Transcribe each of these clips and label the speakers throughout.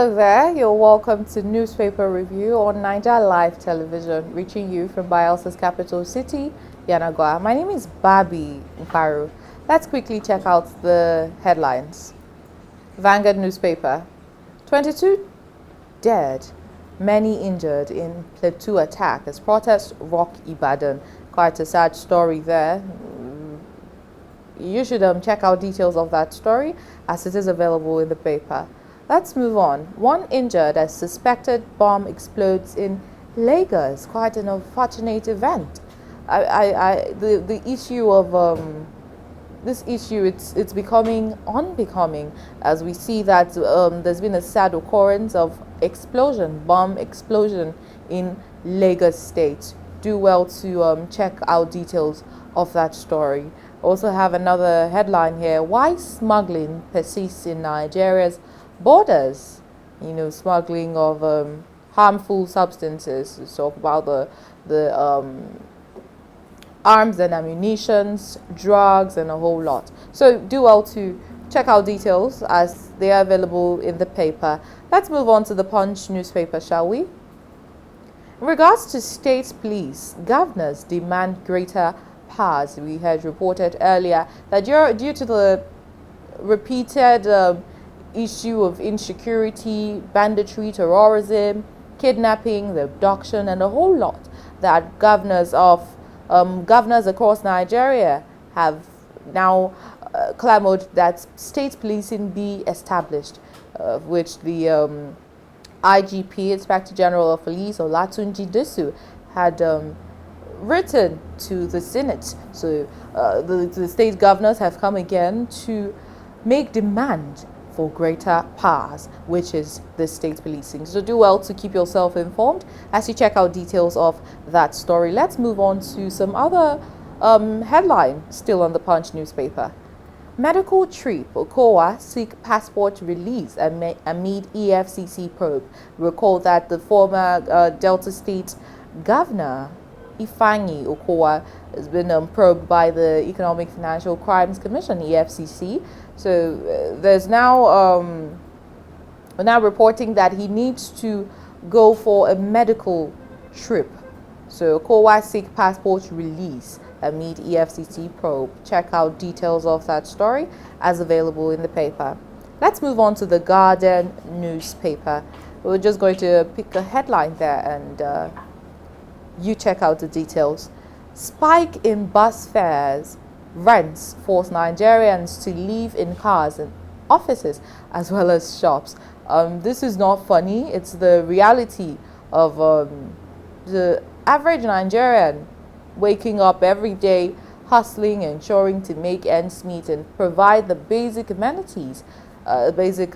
Speaker 1: Hello there, you're welcome to Newspaper Review on Niger Live Television, reaching you from Bielsa's capital city, Yanagwa. My name is Barbie Mkparu. Let's quickly check out the headlines. Vanguard newspaper: 22 dead, many injured in Plateau attack as protests rock Ibadan. Quite a sad story there. You should check out details of that story as it is available in the paper. Let's move on. One injured as suspected bomb explodes in Lagos. Quite an unfortunate event. The issue of this issue, it's becoming unbecoming as we see that there's been a sad occurrence of bomb explosion in Lagos State. Do well to check out details of that story. Also have another headline here: why smuggling persists in Nigeria's borders. Smuggling of harmful substances. We talk about the arms and ammunitions, drugs, and a whole lot. So do well to check out details as they are available in the paper. Let's move on to the Punch newspaper, shall we? In regards to state police, governors demand greater powers. We had reported earlier that due to the repeated issue of insecurity, banditry, terrorism, kidnapping, the abduction, and a whole lot, that governors across Nigeria have now clamored that state policing be established, which the IGP, Inspector General of Police, Olatunji Disu, had written to the Senate. So the state governors have come again to make demand for greater powers, which is the state policing. So do well to keep yourself informed as you check out details of that story. Let's move on to some other headline still on the Punch newspaper. Medical trip: Okowa seek passport release amid EFCC probe. Recall that the former Delta State governor Ifeanyi Okowa has been probed by the Economic Financial Crimes Commission, EFCC. So there's now reporting that he needs to go for a medical trip. So Okowa seek passport release amid EFCC probe. Check out details of that story as available in the paper. Let's move on to the Guardian newspaper. We're just going to pick a headline there and you check out the details. Spike in bus fares, rents force Nigerians to live in cars and offices as well as shops. This is not funny. It's the reality of the average Nigerian waking up every day, hustling, ensuring to make ends meet and provide the basic amenities, basic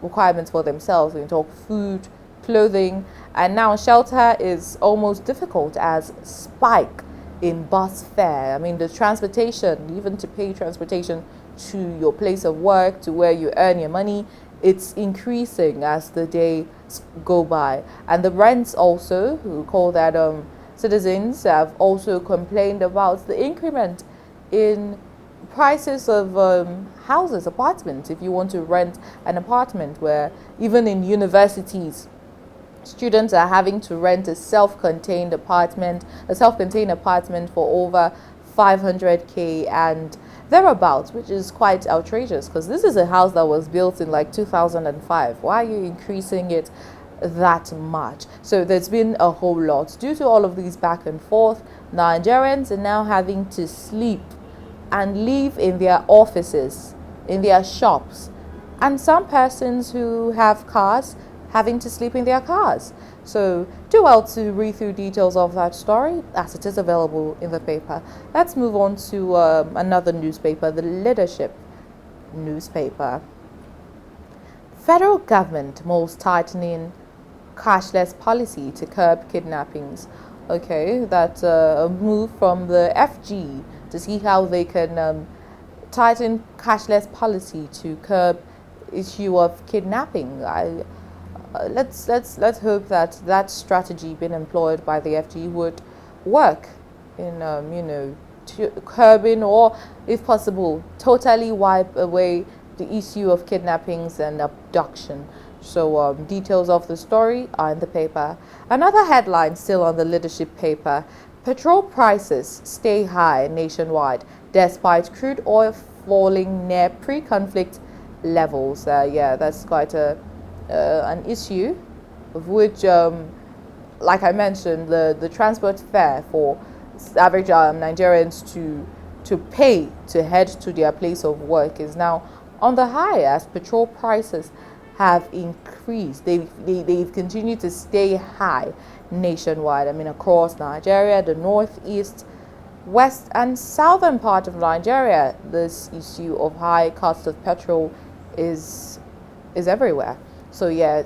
Speaker 1: requirements for themselves. We talk food, clothing, and now shelter is almost difficult as spike in bus fare. I mean, the transportation, even to pay transportation to your place of work, to where you earn your money, it's increasing as the days go by. And the rents also, we call that citizens have also complained about the increment in prices of houses, apartments. If you want to rent an apartment, where even in universities, students are having to rent a self-contained apartment for over 500k and thereabouts, which is quite outrageous because this is a house that was built in like 2005. Why are you increasing it that much? So there's been a whole lot. Due to all of these back and forth, Nigerians are now having to sleep and live in their offices, in their shops, and some persons who have cars having to sleep in their cars. So do well to read through details of that story as it is available in the paper. Let's move on to another newspaper, the Leadership newspaper. Federal government mulls tightening cashless policy to curb kidnappings. Okay, that's a move from the FG to see how they can tighten cashless policy to curb issue of kidnapping. Let's hope that that strategy being employed by the FG would work in curbing, or if possible totally wipe away the issue of kidnappings and abduction. So details of the story are in the paper. Another headline still on the leadership paper: petrol prices stay high nationwide despite crude oil falling near pre-conflict levels. Yeah, that's quite an issue of which, like I mentioned, the transport fare for average Nigerians to pay to head to their place of work is now on the high as petrol prices have increased. They've continued to stay high nationwide. I mean, across Nigeria, the northeast, west, and southern part of Nigeria, this issue of high cost of petrol is everywhere. So yeah,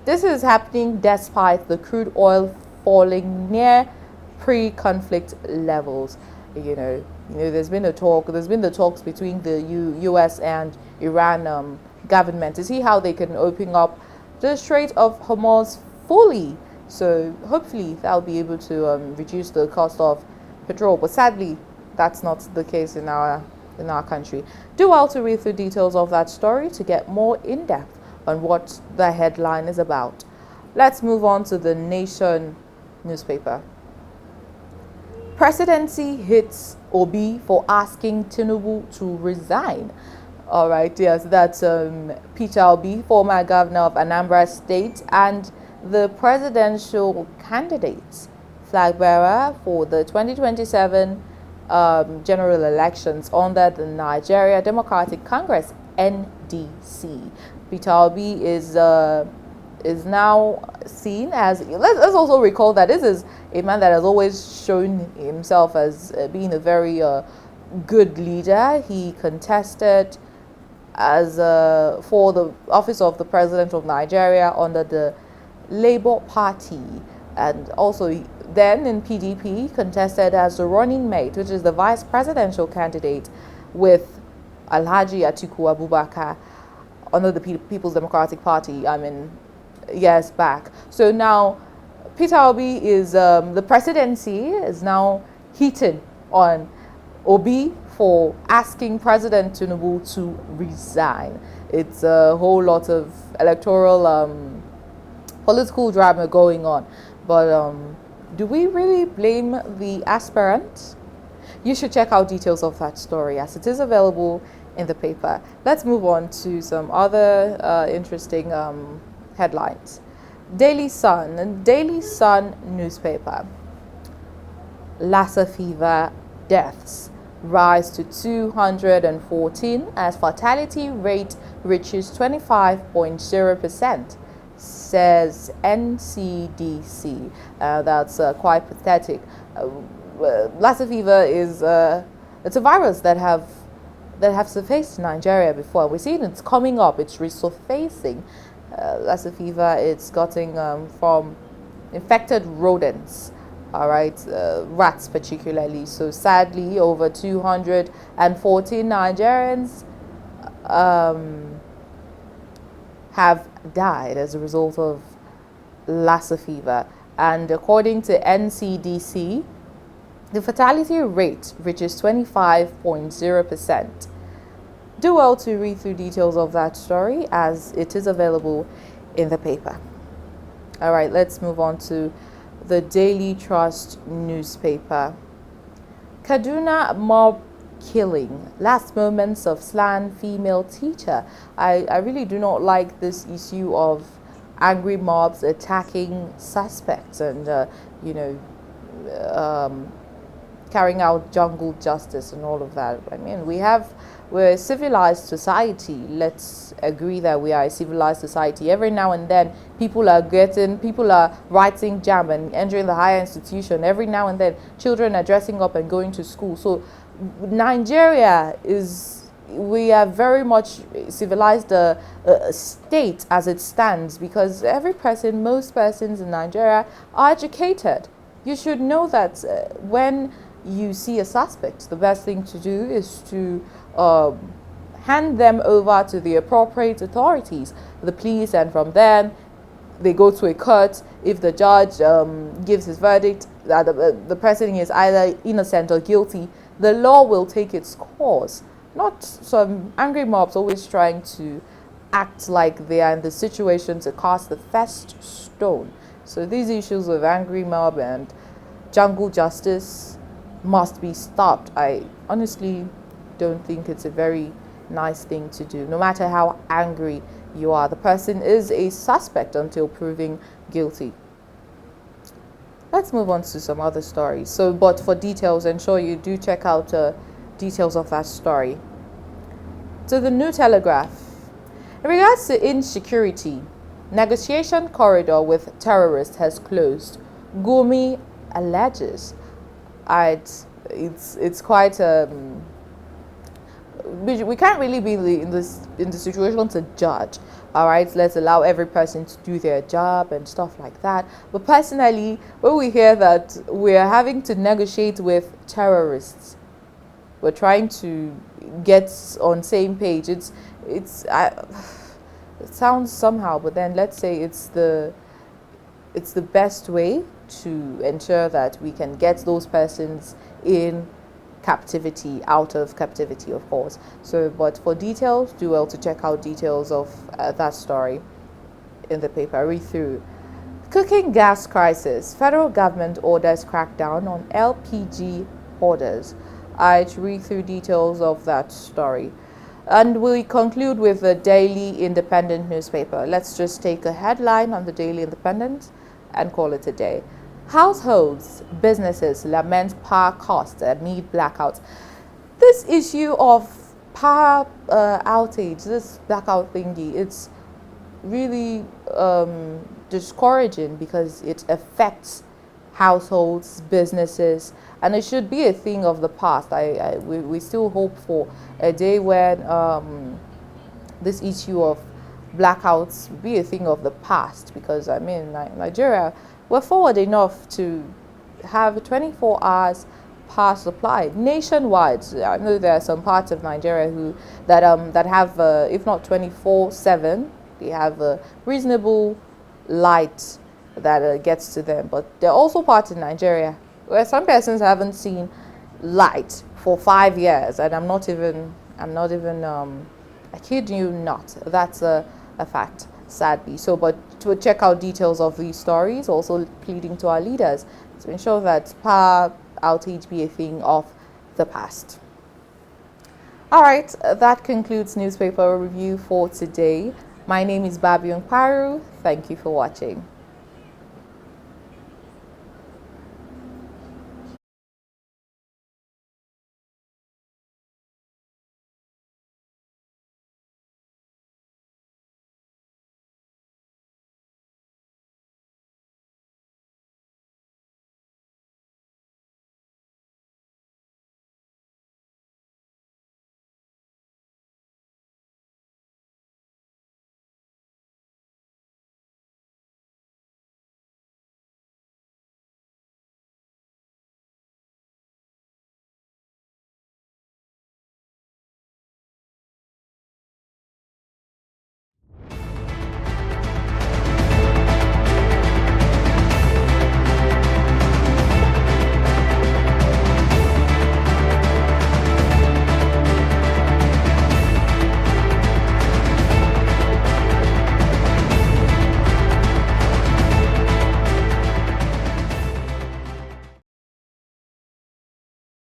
Speaker 1: this is happening despite the crude oil falling near pre-conflict levels. There's been the talks between the U.S. and Iran government to see how they can open up the Strait of Hormuz fully. So hopefully that'll be able to reduce the cost of petrol. But sadly, that's not the case in our country. Do well to read through details of that story to get more in depth on what the headline is about. Let's move on to the Nation newspaper. Presidency hits Obi for asking Tinubu to resign. All right, yes, that's Peter Obi, former governor of Anambra State and the presidential candidate, flag bearer for the 2027 general elections under the Nigeria Democratic Congress (NDC). Peter Obi is now seen as, let's also recall that this is a man that has always shown himself as being a very good leader. He contested as for the office of the president of Nigeria under the Labour Party, and also then in PDP contested as the running mate, which is the vice presidential candidate, with Alhaji Atiku Abubakar under the People's Democratic Party, years back. So now Peter Obi is, the presidency is now heated on Obi for asking President Tinubu to resign. It's a whole lot of electoral political drama going on. But do we really blame the aspirant? You should check out details of that story as it is available in the paper. Let's move on to some other interesting headlines. Daily Sun newspaper. Lassa fever deaths rise to 214 as fatality rate reaches 25.0%, says NCDC. That's quite pathetic. Lassa fever is it's a virus that have surfaced in Nigeria before. We're seeing it's coming up, it's resurfacing. Lassa fever, it's gotten from infected rodents, all right, rats particularly. So sadly, over 214 Nigerians have died as a result of Lassa fever. And according to NCDC, the fatality rate reaches 25.0%. Do well to read through details of that story as it is available in the paper. All right, let's move on to the Daily Trust newspaper. Kaduna mob killing, last moments of slan female teacher. I really do not like this issue of angry mobs attacking suspects and carrying out jungle justice and all of that. I mean, we're a civilized society. Let's agree that we are a civilized society. Every now and then, people are writing jam and entering the higher institution. Every now and then, children are dressing up and going to school. So Nigeria we are very much civilized state as it stands, because most persons in Nigeria are educated. You should know that when you see a suspect, the best thing to do is to hand them over to the appropriate authorities, the police, and from then they go to a court. If the judge gives his verdict that the person is either innocent or guilty, the law will take its course. Not some angry mobs always trying to act like they are in the situation to cast the first stone. So these issues of angry mob and jungle justice must be stopped. I honestly don't think it's a very nice thing to do. No matter how angry you are, the person is a suspect until proven guilty. Let's move on to some other stories. So, but for details, ensure you do check out details of that story. So, the New Telegraph. In regards to insecurity, negotiation corridor with terrorists has closed. Gumi alleges. It's quite we can't really be in the situation to judge. All right, let's allow every person to do their job and stuff like that. But personally, when we hear that we're having to negotiate with terrorists, we're trying to get on same page. It sounds somehow, but then let's say it's the best way to ensure that we can get those persons in captivity, out of captivity, of course. So, but for details, do well to check out details of that story in the paper. Read through. Cooking gas crisis. Federal government orders crackdown on LPG hoarders. I'd read through details of that story. And we conclude with the Daily Independent newspaper. Let's just take a headline on the Daily Independent and call it a day. Households, businesses lament power costs amid blackouts. This issue of power outage, this blackout thingy, it's really discouraging because it affects households, businesses, and it should be a thing of the past. We still hope for a day when this issue of blackouts will be a thing of the past, because I mean, Nigeria, we're forward enough to have 24 hours power supply nationwide. I know there are some parts of Nigeria that have if not 24/7, they have a reasonable light that gets to them. But there are also parts in Nigeria where some persons haven't seen light for 5 years, and I'm not even I kid you not, that's a fact, sadly. So, but to check out details of these stories, also pleading to our leaders to ensure that power outage be a thing of the past. All right, that concludes newspaper review for today. My name is Barbie Mkparu. Thank you for watching.